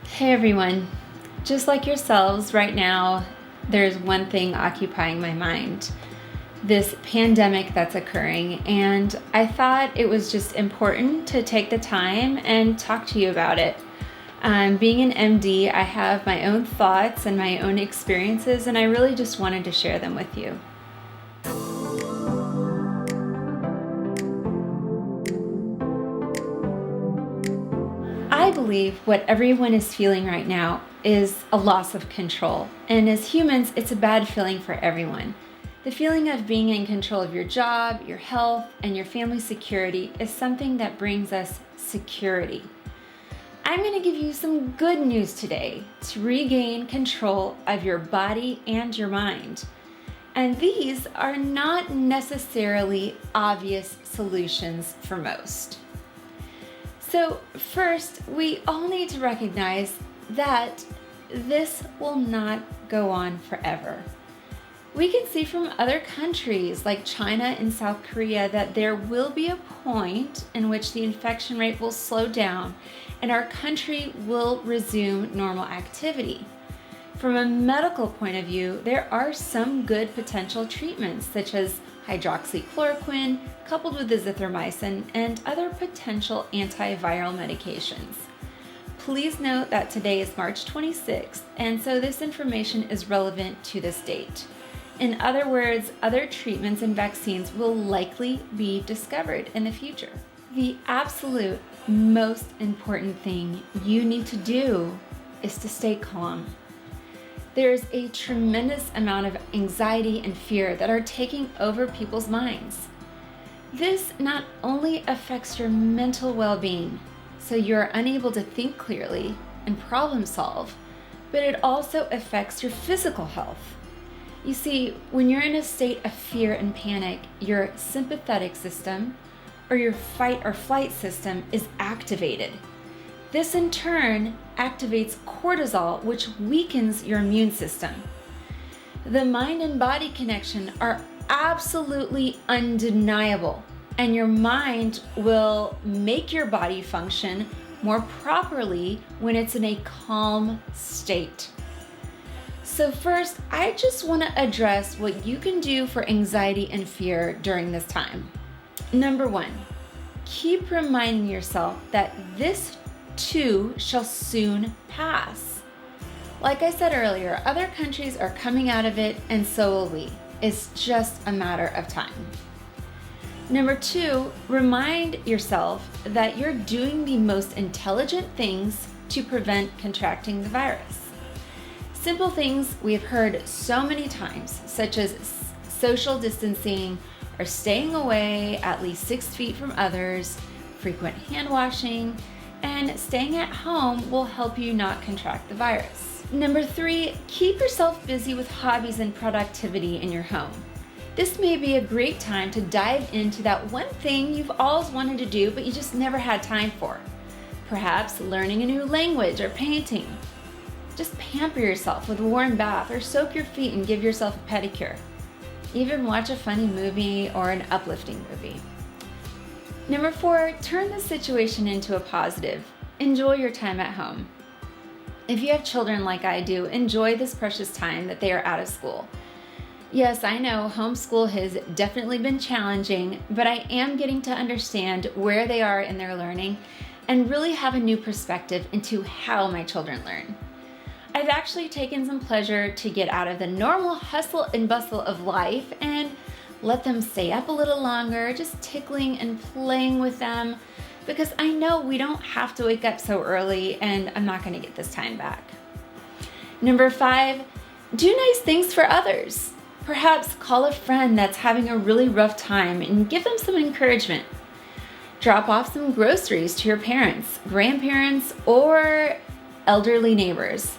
Hey everyone, just like yourselves right now, there's one thing occupying my mind, this pandemic that's occurring, and I thought it was just important to take the time and talk to you about it. Being an MD, I have my own thoughts and my own experiences, and I really just wanted to share them with you. I believe what everyone is feeling right now is a loss of control. And as humans, it's a bad feeling for everyone. The feeling of being in control of your job, your health, and your family security is something that brings us security. I'm going to give you some good news today to regain control of your body and your mind. And these are not necessarily obvious solutions for most. So first, we all need to recognize that this will not go on forever. We can see from other countries like China and South Korea that there will be a point in which the infection rate will slow down and our country will resume normal activity. From a medical point of view, there are some good potential treatments such as hydroxychloroquine coupled with azithromycin and other potential antiviral medications. Please note that today is March 26th, and so this information is relevant to this date. In other words, other treatments and vaccines will likely be discovered in the future. The absolute most important thing you need to do is to stay calm. There's a tremendous amount of anxiety and fear that are taking over people's minds. This not only affects your mental well-being, so you're unable to think clearly and problem solve, but it also affects your physical health. You see, when you're in a state of fear and panic, your sympathetic system or your fight or flight system is activated. This in turn activates cortisol, which weakens your immune system. The mind and body connection are absolutely undeniable, and your mind will make your body function more properly when it's in a calm state. So first, I just want to address what you can do for anxiety and fear during this time. Number one, keep reminding yourself that this too shall soon pass. Like I said earlier, other countries are coming out of it, and so will we. It's just a matter of time. Number two, remind yourself that you're doing the most intelligent things to prevent contracting the virus. Simple things we have heard so many times, such as social distancing or staying away at least 6 feet from others, frequent hand washing, and staying at home will help you not contract the virus. Number three, keep yourself busy with hobbies and productivity in your home. This may be a great time to dive into that one thing you've always wanted to do but you just never had time for. Perhaps learning a new language or painting. Just pamper yourself with a warm bath or soak your feet and give yourself a pedicure. Even watch a funny movie or an uplifting movie. Number four, turn the situation into a positive. Enjoy your time at home. If you have children like I do, enjoy this precious time that they are out of school. Yes, I know homeschool has definitely been challenging, but I am getting to understand where they are in their learning and really have a new perspective into how my children learn. I've actually taken some pleasure to get out of the normal hustle and bustle of life and let them stay up a little longer, just tickling and playing with them, because I know we don't have to wake up so early and I'm not going to get this time back. Number five, do nice things for others. Perhaps call a friend that's having a really rough time and give them some encouragement. Drop off some groceries to your parents, grandparents, or elderly neighbors.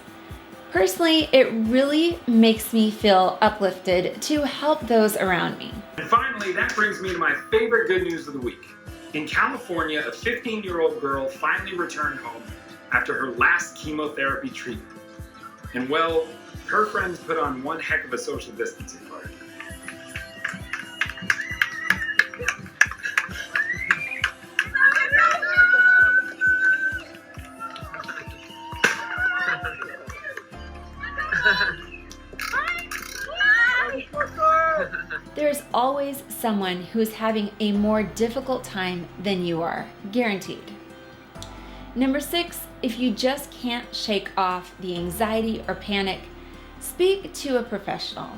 Personally, it really makes me feel uplifted to help those around me. And finally, that brings me to my favorite good news of the week. In California, a 15-year-old girl finally returned home after her last chemotherapy treatment. And well, her friends put on one heck of a social distancing party. There's always someone who is having a more difficult time than you are, guaranteed. Number 6, if you just can't shake off the anxiety or panic, speak to a professional.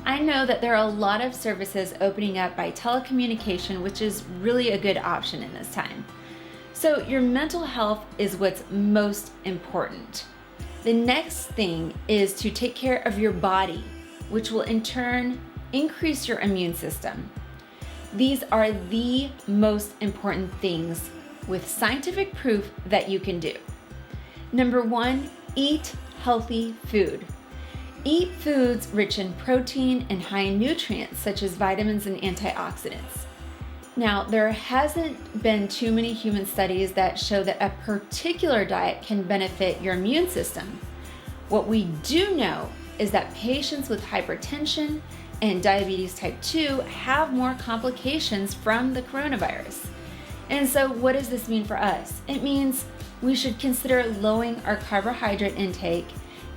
I know that there are a lot of services opening up by telecommunication, which is really a good option in this time. So your mental health is what's most important. The next thing is to take care of your body, which will in turn increase your immune system. These are the most important things with scientific proof that you can do. Number 1, eat healthy food. Eat foods rich in protein and high in nutrients such as vitamins and antioxidants. Now, there hasn't been too many human studies that show that a particular diet can benefit your immune system. What we do know is that patients with hypertension and diabetes type 2 have more complications from the coronavirus. And so what does this mean for us? It means we should consider lowering our carbohydrate intake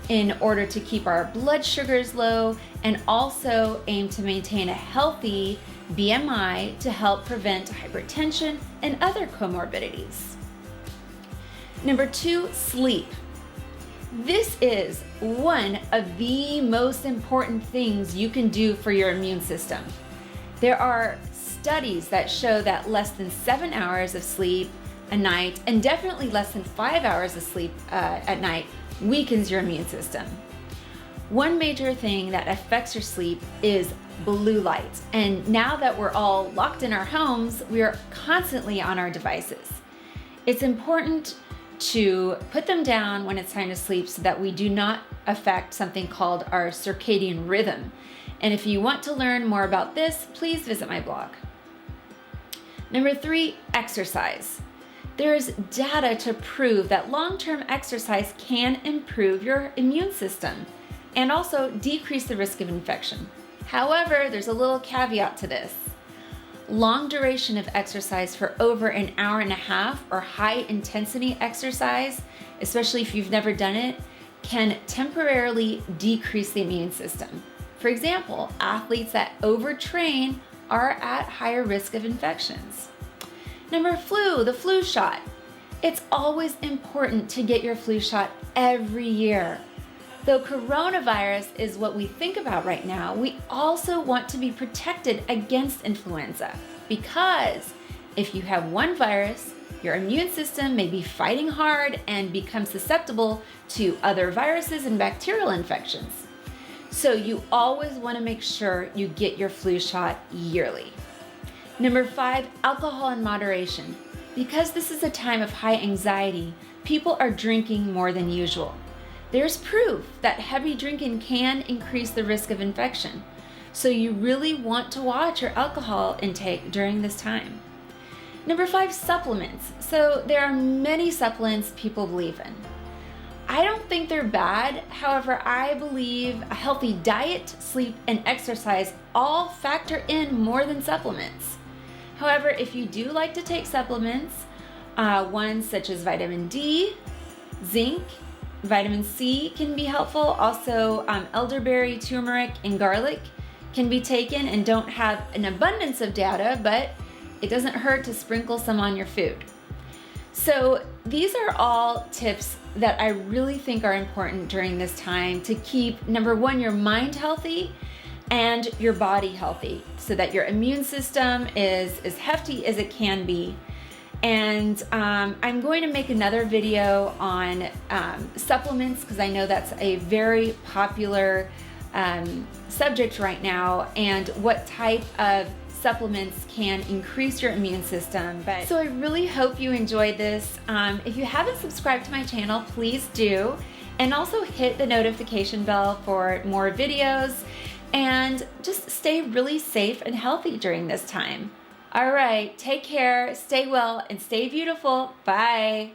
in order to keep our blood sugars low and also aim to maintain a healthy BMI to help prevent hypertension and other comorbidities. Number 2, sleep. This is one of the most important things you can do for your immune system. There are studies that show that less than 7 hours of sleep a night, and definitely less than 5 hours of sleep at night, weakens your immune system. One major thing that affects your sleep is blue light. And now that we're all locked in our homes, we are constantly on our devices. It's important to put them down when it's time to sleep so that we do not affect something called our circadian rhythm. And if you want to learn more about this, please visit my blog. Number 3, exercise. There's data to prove that long-term exercise can improve your immune system and also decrease the risk of infection. However, there's a little caveat to this. Long duration of exercise for over an hour and a half or high intensity exercise, especially if you've never done it, can temporarily decrease the immune system. For example, athletes that overtrain are at higher risk of infections. Number 4, the flu shot. It's always important to get your flu shot every year. Though coronavirus is what we think about right now, we also want to be protected against influenza because if you have one virus, your immune system may be fighting hard and become susceptible to other viruses and bacterial infections. So you always want to make sure you get your flu shot yearly. Number 5, alcohol in moderation. Because this is a time of high anxiety, people are drinking more than usual. There's proof that heavy drinking can increase the risk of infection. So you really want to watch your alcohol intake during this time. Number 5, supplements. So there are many supplements people believe in. I don't think they're bad. However, I believe a healthy diet, sleep, and exercise all factor in more than supplements. However, if you do like to take supplements, ones such as vitamin D, zinc, vitamin C can be helpful. Also, elderberry, turmeric, and garlic can be taken and don't have an abundance of data, but it doesn't hurt to sprinkle some on your food. So these are all tips that I really think are important during this time to keep, number 1, your mind healthy and your body healthy so that your immune system is as hefty as it can be. And I'm going to make another video on supplements because I know that's a very popular subject right now and what type of supplements can increase your immune system. So I really hope you enjoyed this. If you haven't subscribed to my channel, please do. And also hit the notification bell for more videos and just stay really safe and healthy during this time. All right, take care, stay well, and stay beautiful. Bye.